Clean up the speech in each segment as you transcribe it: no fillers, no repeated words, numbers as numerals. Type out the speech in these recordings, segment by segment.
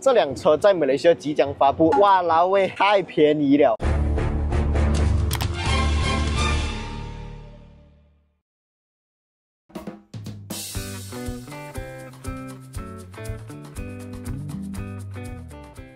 这辆车在马来西亚即将发布，哇啦喂，太便宜了。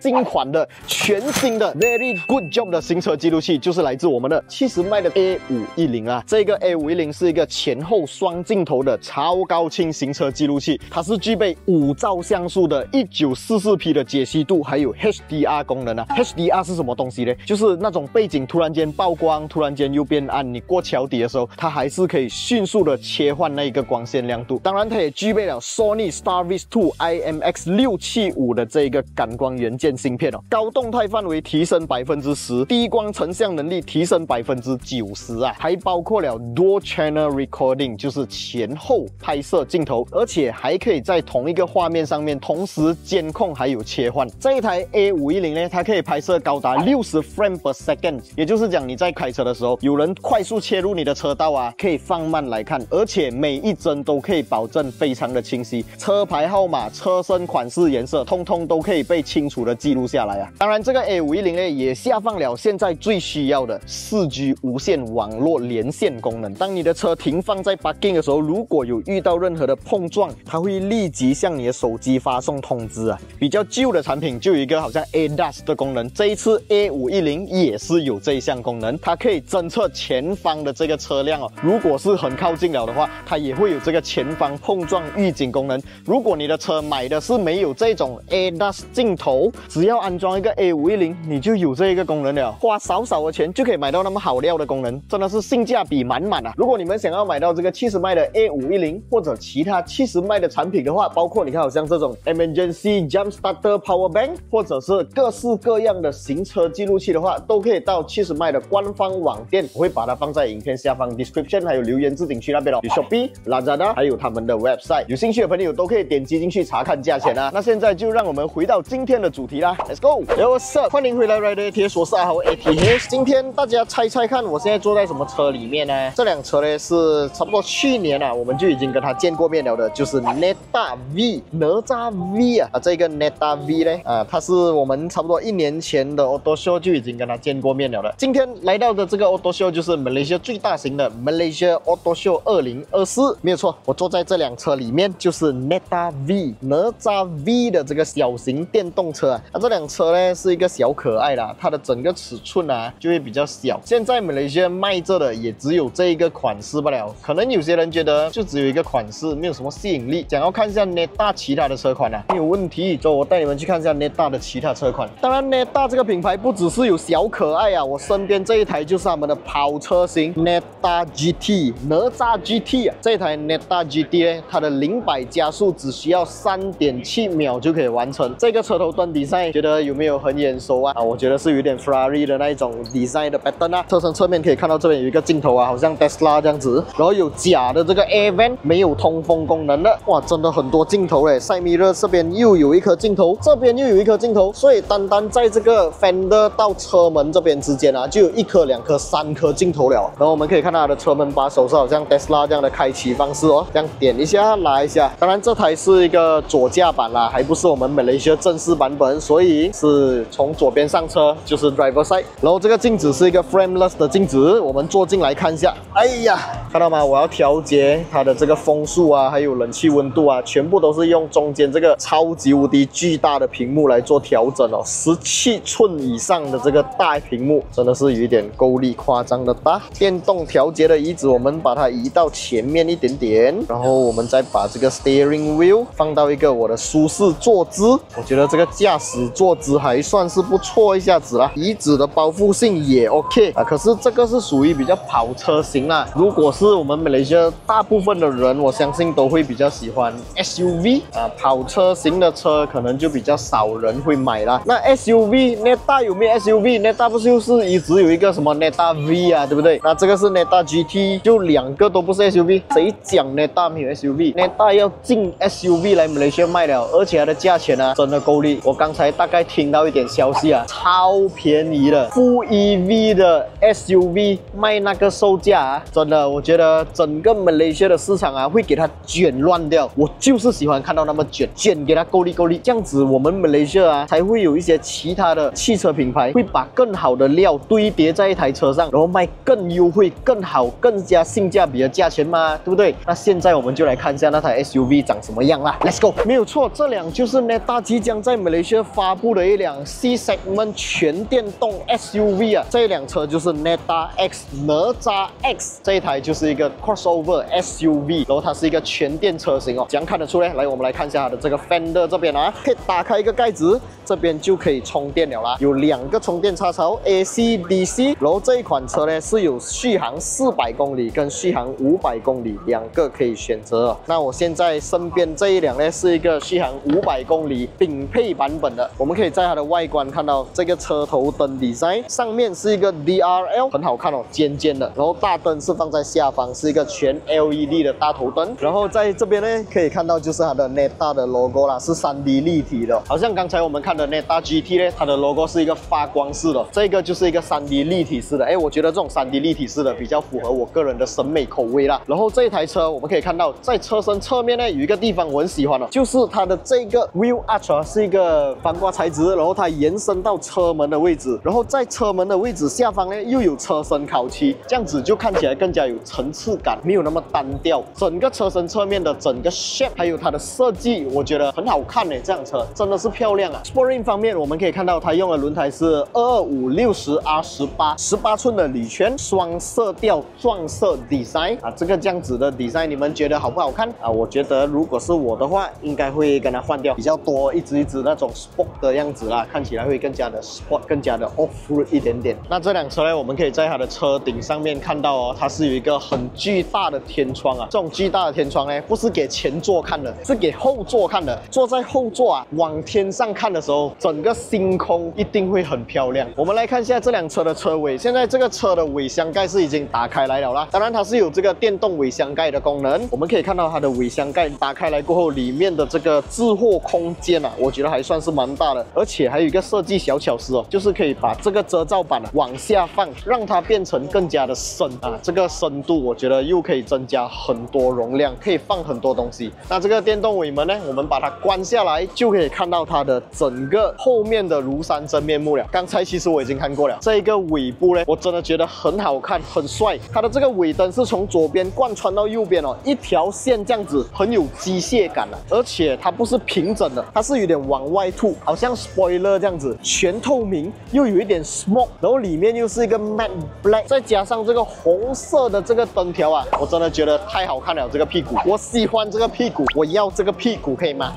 新款的全新的 Very Good Job 的行车记录器，就是来自我们的70迈的 A510啊。这个 A510是一个前后双镜头的超高清行车记录器，它是具备5兆像素的1944P 的解析度，还有 HDR 功能啊。HDR 是什么东西呢？就是那种背景突然间曝光，突然间又变暗，你过桥底的时候，它还是可以迅速的切换那一个光线亮度。当然，它也具备了 Sony Starvis 2 IMX675 的这一个感光元件芯片哦，高动态范围提升10%，低光成像能力提升90%啊，还包括了 Dual Channel Recording， 就是前后拍摄镜头，而且还可以在同一个画面上面同时监控还有切换。这一台 A510 呢，它可以拍摄高达60 frame per second， 也就是讲你在开车的时候，有人快速切入你的车道啊，可以放慢来看，而且每一帧都可以保证非常的清晰，车牌号码、车身款式、颜色，通通都可以被清楚的记录下来啊。当然，这个 A510 呢也下放了现在最需要的 4G 无线网络连线功能。当你的车停放在 parking 的时候，如果有遇到任何的碰撞，它会立即向你的手机发送通知啊。比较旧的产品就有一个好像 ADAS 的功能，这一次 A510 也是有这一项功能，它可以侦测前方的这个车辆哦。如果是很靠近了的话，它也会有这个前方碰撞预警功能。如果你的车买的是没有这种 ADAS 镜头，只要安装一个 A510， 你就有这一个功能了，花少少的钱就可以买到那么好料的功能，真的是性价比满满啊！如果你们想要买到这个70迈的 A510 或者其他70迈的产品的话，包括你看好像这种 Emergency Jump Starter Power Bank， 或者是各式各样的行车记录器的话，都可以到70迈的官方网店，我会把它放在影片下方 description 还有留言置顶区那边哦，有 Shopee、Lazada 还有他们的 website， 有兴趣的朋友都可以点击进去查看价钱啊。那现在就让我们回到今天的主题啦 ，Let's go！Yo what's up？ 欢迎回来 Rider ATH， 我是阿豪 ATH。今天大家猜猜看，我现在坐在什么车里面呢？这辆车呢是差不多去年啊，我们就已经跟他见过面了的，就是 Neta V 哪吒 V 啊，这个 Neta V 呢它是我们差不多1年前的 Auto Show 就已经跟他见过面了的。今天来到的这个 Auto Show 就是马来西亚最大型的 Malaysia Auto Show 2024，没有错，我坐在这辆车里面就是 Neta V 哪吒 V 的这个小型电动车啊。那这辆车呢是一个小可爱啦，它的整个尺寸啊就会比较小。现在马来西亚卖着的也只有这一个款式罢了，可能有些人觉得就只有一个款式，没有什么吸引力。想要看一下 Neta 其他的车款啊，没有问题，走，我带你们去看一下 Neta 的其他车款。当然 Neta 这个品牌不只是有小可爱啊，我身边这一台就是他们的跑车型 Neta GT 哪吒 GT 啊。这一台 Neta GT 呢，它的0-100加速只需要3.7秒就可以完成。这个车头灯design觉得有没有很眼熟啊？我觉得是有点 Ferrari 的那一种 design 的 pattern 啊。车身侧面可以看到这边有一个镜头啊，好像 Tesla 这样子，然后有假的这个 Air Vent， 没有通风功能的。哇，真的很多镜头嘞 ！Side mirror 这边又有一颗镜头，这边又有一颗镜头，所以单单在这个 fender 到车门这边之间啊，就有1颗、2颗、3颗镜头了。然后我们可以看到它的车门把手是好像 Tesla 这样的开启方式哦，这样点一下拉一下。当然这台是一个左驾版啦，还不是我们马来西亚正式版本，所以是从左边上车就是 driver side。然后这个镜子是一个 frameless 的镜子，我们坐进来看一下。哎呀，看到吗？我要调节它的这个风速啊，还有冷气温度啊，全部都是用中间这个超级无敌巨大的屏幕来做调整哦，17寸以上的这个大屏幕，真的是有一点够力，夸张的大。电动调节的椅子，我们把它移到前面一点点，然后我们再把这个 steering wheel 放到一个我的舒适坐姿，我觉得这个驾驶坐姿还算是不错一下子啦。椅子的包覆性也 OK 啊，可是这个是属于比较跑车型啦。如果是我们马来西亚大部分的人，我相信都会比较喜欢 SUV 啊，跑车型的车可能就比较少人会买啦。那 SUV Neta 有没有 SUV？Neta 不就是一直有一个什么 Neta V 啊，对不对？那这个是 Neta GT， 就2个都不是 SUV。谁讲 Neta 没有 SUV？Neta 要进 SUV 来马来西亚卖了，而且它的价钱啊真的够力。我刚才才大概听到一点消息啊，超便宜的 Full EV 的 SUV 卖那个售价啊，真的，我觉得整个马来西亚的市场啊会给它卷乱掉。我就是喜欢看到那么卷给它够力，这样子我们马来西亚啊才会有一些其他的汽车品牌会把更好的料堆叠在一台车上，然后卖更优惠、更好、更加性价比的价钱嘛，对不对？那现在我们就来看一下那台 SUV 长什么样啦 ，Let's go。没有错，这辆就是 Neta 即将在马来西亚发布的一辆 C segment 全电动 SUV 啊，这一辆车就是 Neta X 哪吒 X， 这一台就是一个 crossover SUV， 然后它是一个全电车型哦，怎样看得出来？来，我们来看一下它的这个 fender 这边啊，可以打开一个盖子，这边就可以充电了啦，有2个充电插槽 AC、DC， 然后这一款车呢是有续航400公里跟续航500公里2个可以选择哦。那我现在身边这一辆呢是一个续航500公里顶配版本的，我们可以在它的外观看到这个车头灯 design 上面是一个 DRL， 很好看哦，尖的，然后大灯是放在下方，是一个全 LED 的大头灯，然后在这边呢可以看到就是它的 Neta 的 logo 啦，是3D 立体的，好像刚才我们看的 Neta GT 呢，它的 logo 是一个发光式的，这个就是一个3D 立体式的，哎，我觉得这种3D 立体式的比较符合我个人的审美口味啦。然后这一台车我们可以看到，在车身侧面呢有一个地方我很喜欢的，就是它的这个 wheel arch 啊，是一个帆挂材质，然后它延伸到车门的位置，然后在车门的位置下方呢又有车身烤漆，这样子就看起来更加有层次感，没有那么单调。整个车身侧面的整个 shape 还有它的设计，我觉得很好看呢，这辆车真的是漂亮啊。Sport Ring 方面，我们可以看到它用的轮胎是225/60R18寸的铝圈双色调撞色 design 啊，这个这样子的 design 你们觉得好不好看啊？我觉得如果是我的话，应该会跟它换掉比较多一只那种 sport 的样子啦，看起来会更加的 sport， 更加的 off-road 一点点。那这辆车呢，我们可以在它的车顶上面看到哦，它是有一个很巨大的天窗啊。这种巨大的天窗呢，不是给前座看的，是给后座看的。坐在后座啊，往天上看的时候，整个星空一定会很漂亮。我们来看一下这辆车的车尾，现在这个车的尾箱盖是已经打开来了啦。当然它是有这个电动尾箱盖的功能。我们可以看到它的尾箱盖打开来过后，里面的这个置货空间啊，我觉得还算是蛮大的，而且还有一个设计小巧思哦，就是可以把这个遮罩板啊往下放，让它变成更加的深啊，这个深度我觉得又可以增加很多容量，可以放很多东西。那这个电动尾门呢，我们把它关下来，就可以看到它的整个后面的庐山真面目了。刚才其实我已经看过了，这一个尾部呢，我真的觉得很好看，很帅。它的这个尾灯是从左边贯穿到右边哦，一条线这样子，很有机械感啊。而且它不是平整的，它是有点往外凸，好像 spoiler 这样子，全透明，又有一点 smoke， 然后里面又是一个 matte black， 再加上这个红色的这个灯条啊，我真的觉得太好看了。这个屁股，我喜欢这个屁股，我要这个屁股，可以吗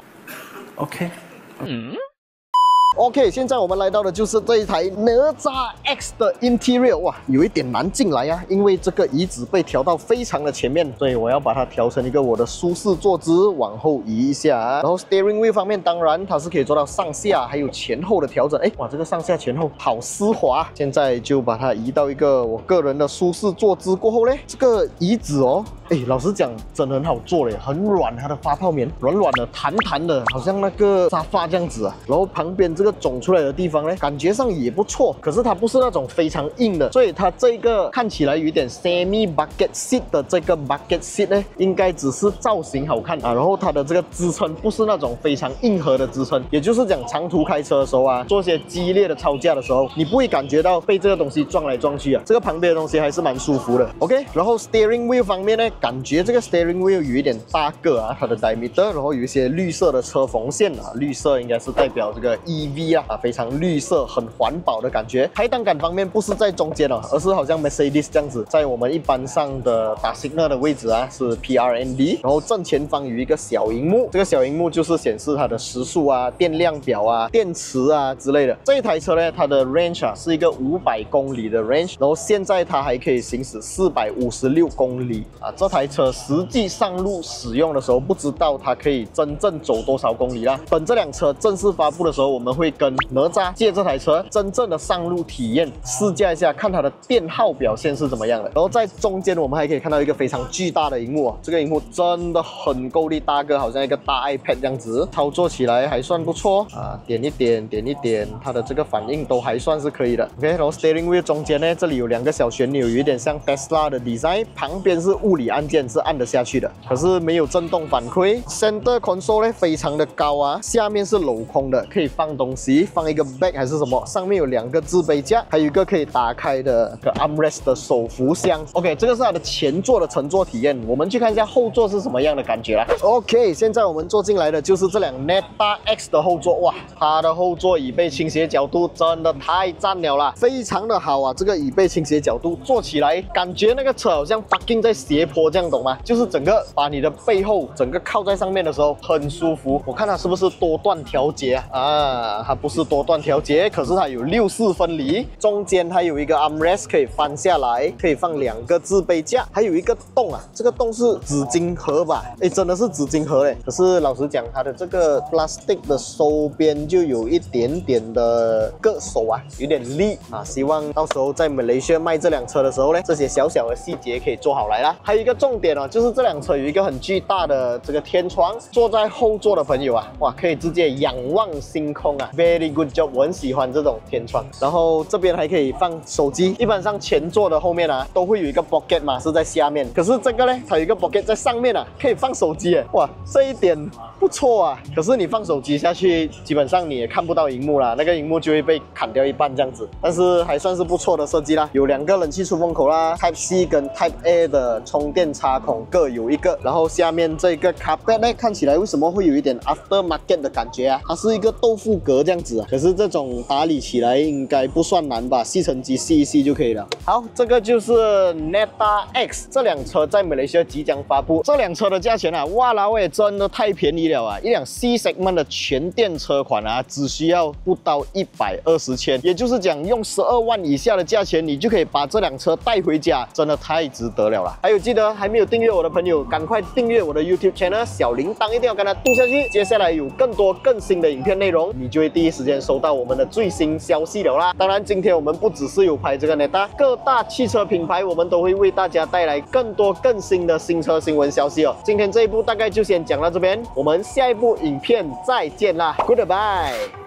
？OK。OK， 现在我们来到的就是这一台哪吒 X 的 Interior， 哇，有一点难进来啊，因为这个椅子被调到非常的前面，所以我要把它调成一个我的舒适坐姿，往后移一下。然后 Steering Wheel 方面，当然它是可以做到上下还有前后的调整。哎，哇，这个上下前后好丝滑。现在就把它移到一个我个人的舒适坐姿过后呢，这个椅子哦，哎，老实讲真的很好坐嘞，很软，它的发泡棉软软的、弹弹的，好像那个沙发这样子啊。然后旁边这个肿出来的地方呢，感觉上也不错，可是它不是那种非常硬的，所以它这个看起来有一点 semi bucket seat 的这个 bucket seat 呢，应该只是造型好看啊。然后它的这个支撑不是那种非常硬核的支撑，也就是讲长途开车的时候啊，做一些激烈的操驾的时候，你不会感觉到被这个东西撞来撞去啊。这个旁边的东西还是蛮舒服的。OK， 然后 steering wheel 方面呢，感觉这个 steering wheel 有一点大个啊，它的 diameter， 然后有一些绿色的车缝线啊，绿色应该是代表这个 EV 啊，非常绿色，很环保的感觉。排档杆方面不是在中间哦，而是好像 Mercedes 这样子，在我们一般上的打 signal 的位置啊，是 PRND。然后正前方有一个小荧幕，这个小荧幕就是显示它的时速啊、电量表啊、电池啊之类的。这一台车呢，它的 range 啊是一个500公里的 range， 然后现在它还可以行驶456公里啊。这台车实际上路使用的时候，不知道它可以真正走多少公里啦。等这辆车正式发布的时候，我们会会跟哪吒借这台车真正的上路体验，试驾一下，看它的电耗表现是怎么样的。然后在中间我们还可以看到一个非常巨大的荧幕啊，这个荧幕真的很够力，大个，好像一个大 iPad 这样子，操作起来还算不错啊，点一点，点一点，它的这个反应都还算是可以的。OK， 然后 steering wheel 中间呢，这里有2个小旋钮，有一点像 Tesla 的 design， 旁边是物理按键，是按得下去的，可是没有震动反馈。Center console 呢非常的高啊，下面是镂空的，可以放东西，放一个 bag 还是什么，上面有2个置杯架，还有一个可以打开的个 armrest 的手扶箱。OK， 这个是它的前座的乘坐体验，我们去看一下后座是什么样的感觉啦。OK， 现在我们坐进来的就是这辆 Neta X 的后座，哇，它的后座椅背倾斜角度真的太赞了啦，非常的好啊，这个椅背倾斜角度坐起来，感觉那个车好像 parking 在斜坡这样，懂吗？就是整个把你的背后整个靠在上面的时候很舒服。我看它是不是多段调节啊？它不是多段调节，可是它有6/4分离，中间还有一个 armrest 可以翻下来，可以放2个置杯架，还有一个洞啊，这个洞是纸巾盒吧？哎，真的是纸巾盒嘞。可是老实讲，它的这个 plastic 的收边就有一点点的硌手啊，有点力啊。希望到时候在马来西亚卖这辆车的时候呢，这些小小的细节可以做好来啦。还有一个重点哦，就是这辆车有一个很巨大的这个天窗，坐在后座的朋友啊，哇，可以直接仰望星空啊 ，very good job， 我很喜欢这种天窗。然后这边还可以放手机，一般上前座的后面啊都会有一个 pocket 嘛，是在下面，可是这个呢，它有一个 pocket 在上面啊，可以放手机耶，哇，这一点不错啊。可是你放手机下去，基本上你也看不到荧幕啦，那个荧幕就会被砍掉一半这样子。但是还算是不错的设计啦，有2个冷气出风口啦 ，Type C 跟 Type A 的充电插孔各有一个。然后下面这个 carpet 呢，看起来为什么会有一点 aftermarket 的感觉啊？它是一个豆腐格这样子啊，可是这种打理起来应该不算难吧？吸尘机吸一吸就可以了。好，这个就是 Neta X 这辆车在马来西亚即将发布。这辆车的价钱啊，哇啦喂，真的太便宜了啊！一辆 C segment 的全电车款啊，只需要不到120千，也就是讲用12万以下的价钱，你就可以把这辆车带回家，真的太值得了啦！还有记得还没有订阅我的朋友，赶快订阅我的 YouTube channel， 小铃铛一定要跟它嘟下去。接下来有更多更新的影片内容，你就会第一时间收到我们的最新消息了啦。当然，今天我们不只是有拍这个 Neta， 各大汽车品牌我们都会为大家带来更多更新的新车新闻消息哦。今天这一部大概就先讲到这边，我们下一部影片再见啦 ，Goodbye。